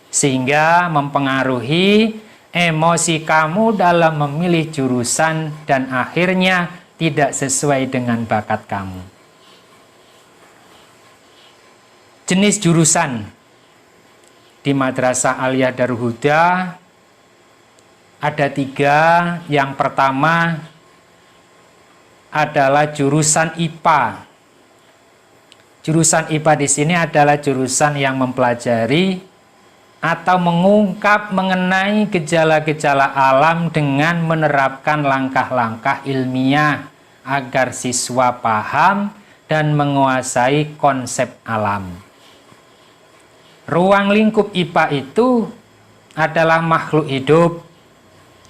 sehingga mempengaruhi emosi kamu dalam memilih jurusan dan akhirnya tidak sesuai dengan bakat kamu. Jenis jurusan di Madrasah Aliyah Darul Huda ada 3. Yang pertama adalah jurusan IPA. Jurusan IPA di sini adalah jurusan yang mempelajari atau mengungkap mengenai gejala-gejala alam dengan menerapkan langkah-langkah ilmiah agar siswa paham dan menguasai konsep alam. Ruang lingkup IPA itu adalah makhluk hidup,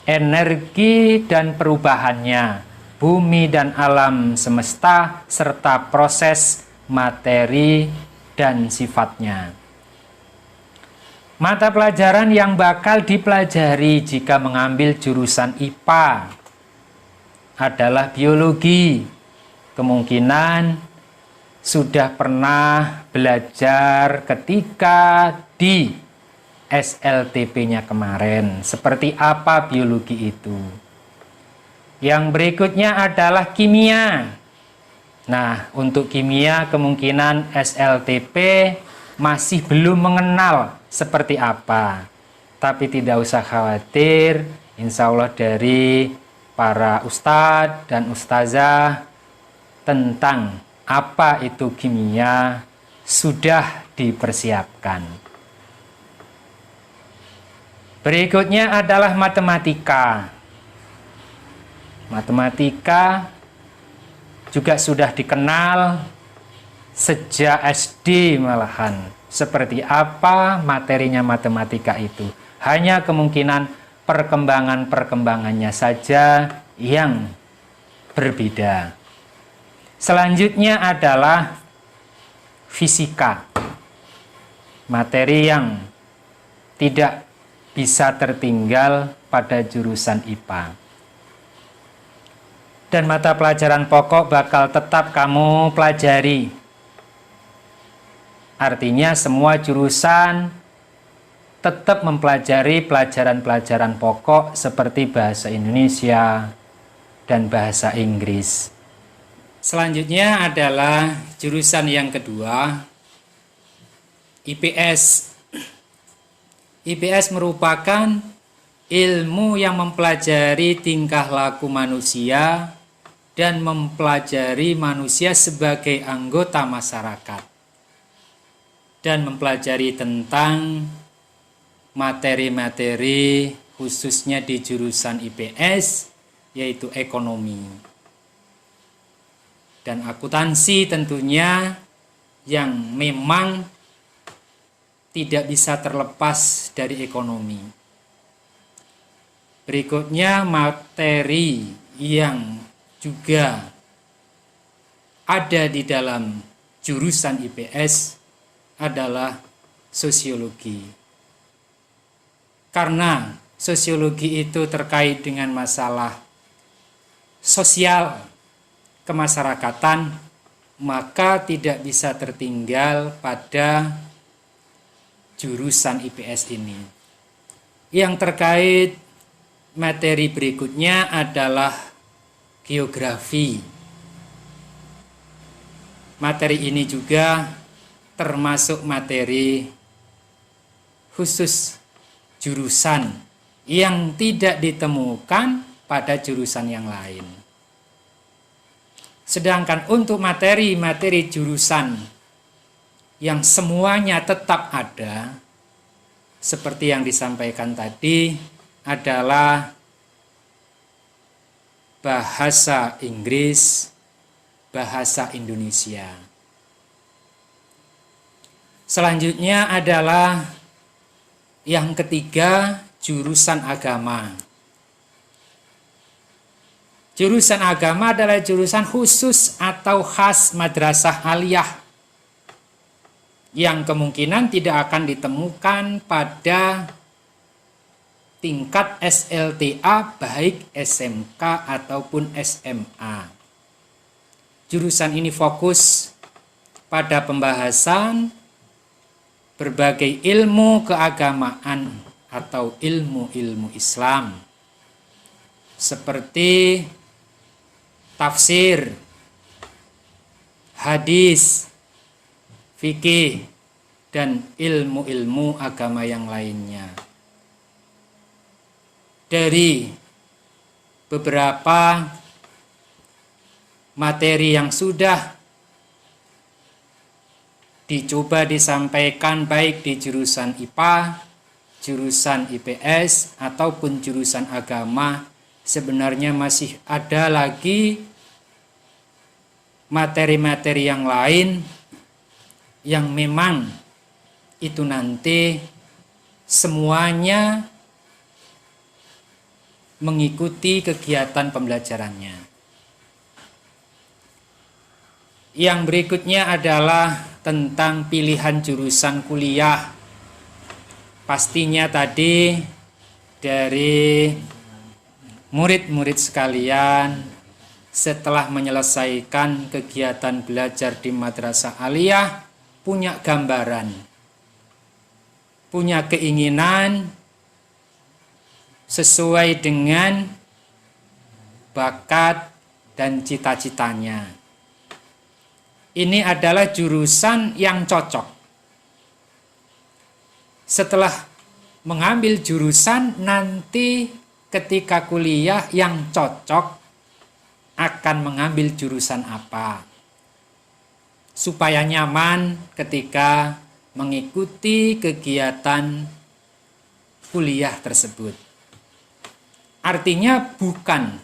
energi dan perubahannya, bumi dan alam semesta, serta proses materi dan sifatnya. Mata pelajaran yang bakal dipelajari jika mengambil jurusan IPA adalah biologi. Kemungkinan sudah pernah belajar ketika di SLTP-nya kemarin. Seperti apa biologi itu? Yang berikutnya adalah kimia. Nah, untuk kimia kemungkinan SLTP masih belum mengenal seperti apa. Tapi tidak usah khawatir, insya Allah dari para ustadz dan ustazah tentang apa itu kimia sudah dipersiapkan. Berikutnya adalah matematika. Matematika juga sudah dikenal sejak SD malahan. Seperti apa materinya matematika itu. Hanya kemungkinan perkembangannya saja yang berbeda. Selanjutnya adalah fisika. Materi yang tidak bisa tertinggal pada jurusan IPA. Dan mata pelajaran pokok bakal tetap kamu pelajari. Artinya semua jurusan tetap mempelajari pelajaran-pelajaran pokok seperti bahasa Indonesia dan bahasa Inggris. Selanjutnya adalah jurusan yang kedua, IPS. IPS merupakan ilmu yang mempelajari tingkah laku manusia dan mempelajari manusia sebagai anggota masyarakat. Dan mempelajari tentang materi-materi khususnya di jurusan IPS, yaitu ekonomi dan akuntansi tentunya, yang memang tidak bisa terlepas dari ekonomi. Berikutnya materi yang juga ada di dalam jurusan IPS adalah sosiologi. Karena sosiologi itu terkait dengan masalah sosial kemasyarakatan, maka tidak bisa tertinggal pada jurusan IPS ini. Yang terkait materi berikutnya adalah geografi. Materi ini juga termasuk materi khusus jurusan yang tidak ditemukan pada jurusan yang lain. Sedangkan untuk materi-materi jurusan yang semuanya tetap ada, seperti yang disampaikan tadi, adalah bahasa Inggris, bahasa Indonesia. Selanjutnya adalah yang ketiga, jurusan agama. Jurusan agama adalah jurusan khusus atau khas Madrasah Aliyah yang kemungkinan tidak akan ditemukan pada tingkat SLTA baik SMK ataupun SMA. Jurusan ini fokus pada pembahasan berbagai ilmu keagamaan atau ilmu-ilmu Islam seperti tafsir, hadis, fikih, dan ilmu-ilmu agama yang lainnya. Dari beberapa materi yang sudah dicoba disampaikan baik di jurusan IPA, jurusan IPS, ataupun jurusan agama, sebenarnya masih ada lagi materi-materi yang lain yang memang itu nanti semuanya mengikuti kegiatan pembelajarannya. Yang berikutnya adalah tentang pilihan jurusan kuliah. Pastinya tadi dari murid-murid sekalian setelah menyelesaikan kegiatan belajar di madrasah aliyah punya gambaran, punya keinginan sesuai dengan bakat dan cita-citanya. Ini adalah jurusan yang cocok. Setelah mengambil jurusan, nanti ketika kuliah yang cocok akan mengambil jurusan apa, supaya nyaman ketika mengikuti kegiatan kuliah tersebut. Artinya bukan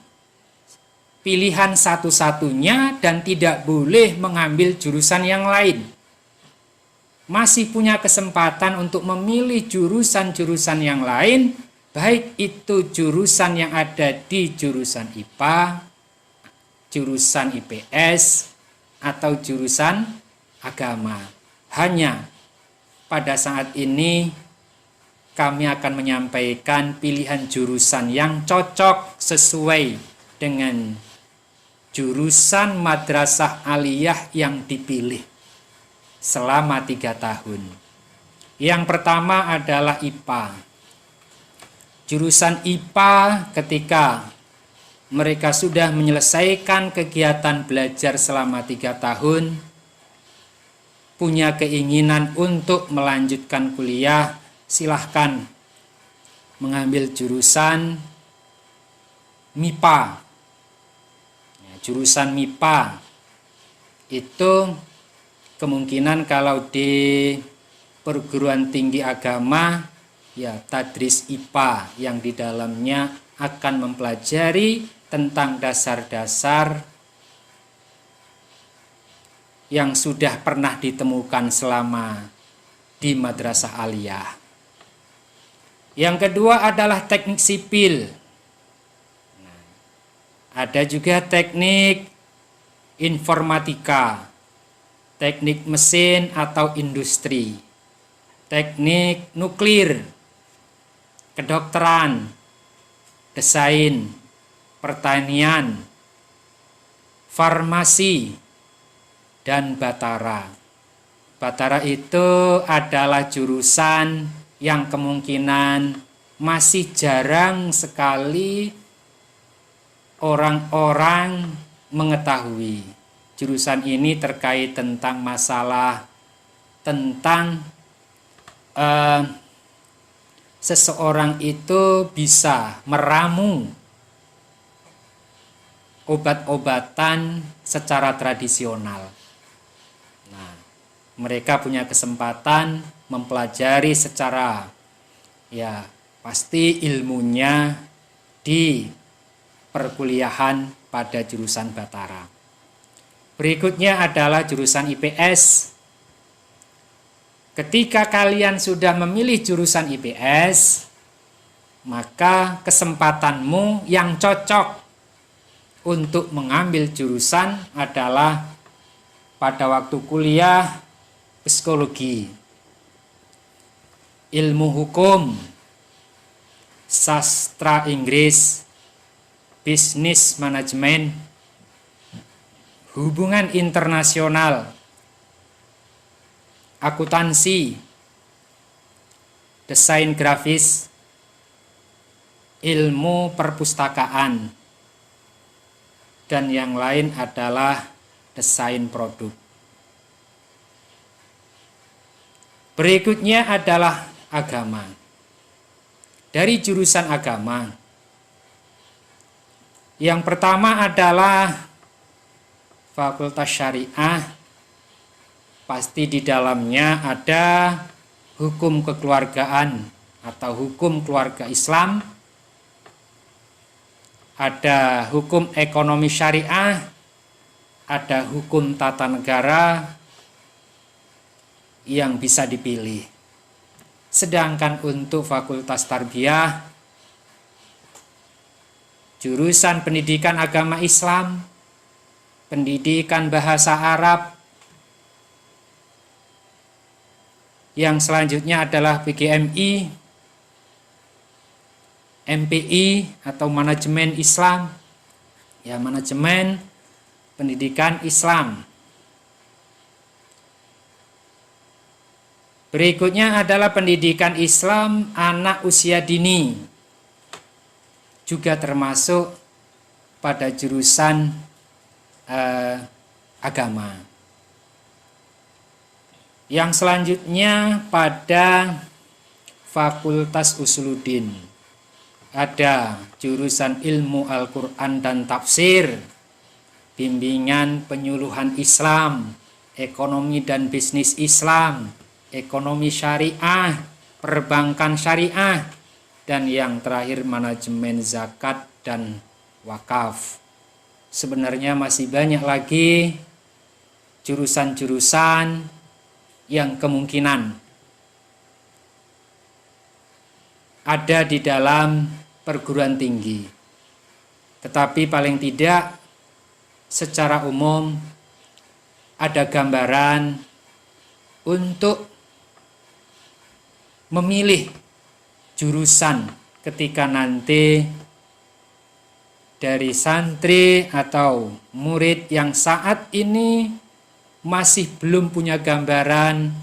pilihan satu-satunya dan tidak boleh mengambil jurusan yang lain. Masih punya kesempatan untuk memilih jurusan-jurusan yang lain, baik itu jurusan yang ada di jurusan IPA, jurusan IPS, atau jurusan agama. Hanya pada saat ini kami akan menyampaikan pilihan jurusan yang cocok sesuai dengan jurusan madrasah aliyah yang dipilih selama 3 tahun. Yang pertama adalah IPA. Jurusan IPA ketika mereka sudah menyelesaikan kegiatan belajar selama 3 tahun, punya keinginan untuk melanjutkan kuliah, silahkan mengambil jurusan MIPA. Jurusan MIPA itu kemungkinan kalau di perguruan tinggi agama ya tadris IPA yang di dalamnya akan mempelajari tentang dasar-dasar yang sudah pernah ditemukan selama di madrasah aliyah. Yang kedua adalah teknik sipil. Ada juga teknik informatika, teknik mesin atau industri, teknik nuklir, kedokteran, desain, pertanian, farmasi, dan batara. Batara itu adalah jurusan yang kemungkinan masih jarang sekali orang-orang mengetahui. Jurusan ini terkait tentang masalah tentang seseorang itu bisa meramu obat-obatan secara tradisional. Nah, mereka punya kesempatan mempelajari secara ya pasti ilmunya di perkuliahan pada jurusan batara. Berikutnya adalah jurusan IPS. Ketika kalian sudah memilih jurusan IPS, maka kesempatanmu yang cocok untuk mengambil jurusan adalah pada waktu kuliah psikologi, ilmu hukum, sastra Inggris, bisnis manajemen, hubungan internasional, akuntansi, desain grafis, ilmu perpustakaan, dan yang lain adalah desain produk. Berikutnya adalah agama. Dari jurusan agama, yang pertama adalah Fakultas Syariah. Pasti di dalamnya ada hukum kekeluargaan atau hukum keluarga Islam, ada hukum ekonomi syariah, ada hukum tata negara yang bisa dipilih. Sedangkan untuk Fakultas Tarbiyah, jurusan pendidikan agama Islam, pendidikan bahasa Arab, yang selanjutnya adalah PGMI, MPI atau manajemen Islam, ya manajemen pendidikan Islam. Berikutnya adalah pendidikan Islam anak usia dini, juga termasuk pada jurusan agama. Yang selanjutnya pada Fakultas Usuluddin, ada jurusan ilmu Al-Quran dan tafsir, bimbingan penyuluhan Islam, ekonomi dan bisnis Islam, ekonomi syariah, perbankan syariah, dan yang terakhir manajemen zakat dan wakaf. Sebenarnya masih banyak lagi jurusan-jurusan yang kemungkinan ada di dalam perguruan tinggi. Tetapi paling tidak secara umum ada gambaran untuk memilih jurusan ketika nanti dari santri atau murid yang saat ini masih belum punya gambaran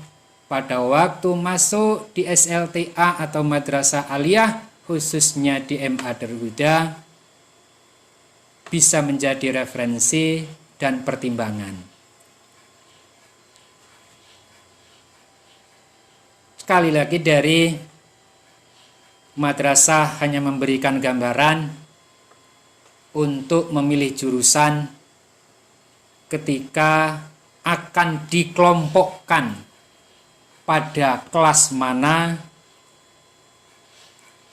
pada waktu masuk di SLTA atau Madrasah Aliyah, khususnya di MA Darul Huda, bisa menjadi referensi dan pertimbangan. Sekali lagi, dari madrasah hanya memberikan gambaran untuk memilih jurusan ketika akan dikelompokkan pada kelas mana.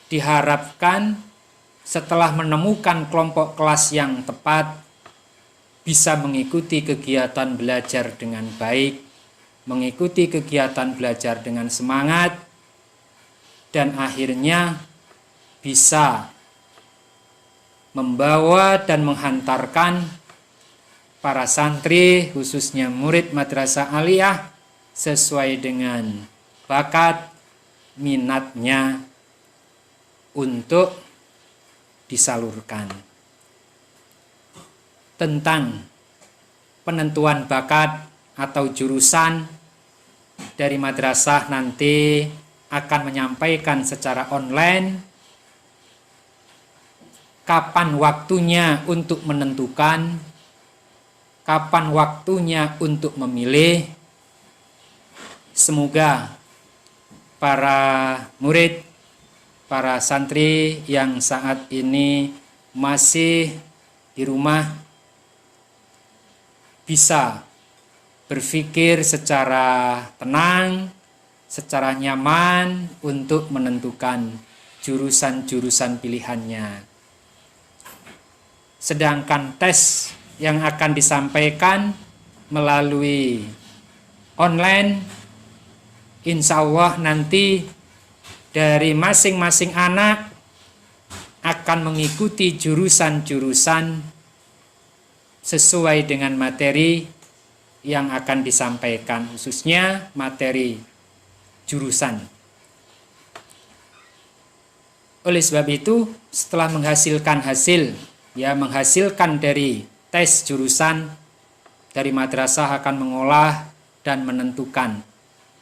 Diharapkan setelah menemukan kelompok kelas yang tepat, bisa mengikuti kegiatan belajar dengan baik, mengikuti kegiatan belajar dengan semangat, dan akhirnya bisa membawa dan menghantarkan para santri, khususnya murid Madrasah Aliyah, sesuai dengan bakat, minatnya untuk disalurkan. Tentang penentuan bakat atau jurusan dari madrasah nanti akan menyampaikan secara online kapan waktunya untuk menentukan, kapan waktunya untuk memilih. Semoga para murid, para santri yang saat ini masih di rumah bisa berpikir secara tenang, secara nyaman untuk menentukan jurusan-jurusan pilihannya. Sedangkan tes yang akan disampaikan melalui online, insya Allah nanti dari masing-masing anak akan mengikuti jurusan-jurusan sesuai dengan materi yang akan disampaikan, khususnya materi jurusan. Oleh sebab itu, setelah menghasilkan dari tes jurusan, dari madrasah akan mengolah dan menentukan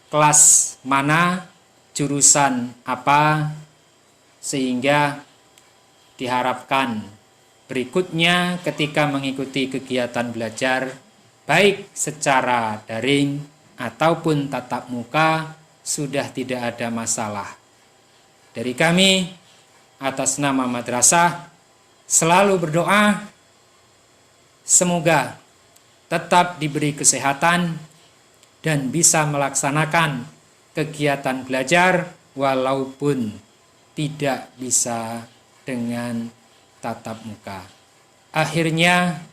kelas mana, jurusan apa, sehingga diharapkan berikutnya ketika mengikuti kegiatan belajar baik secara daring ataupun tatap muka sudah tidak ada masalah. Dari kami atas nama madrasah selalu berdoa semoga tetap diberi kesehatan dan bisa melaksanakan kegiatan belajar walaupun tidak bisa dengan tatap muka. Akhirnya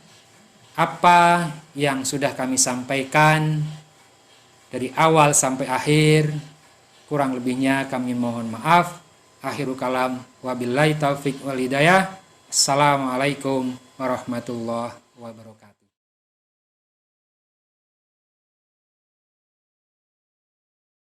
apa yang sudah kami sampaikan dari awal sampai akhir, kurang lebihnya kami mohon maaf. Akhirul kalam, wabillahi taufik wal hidayah. Assalamualaikum warahmatullahi wabarakatuh.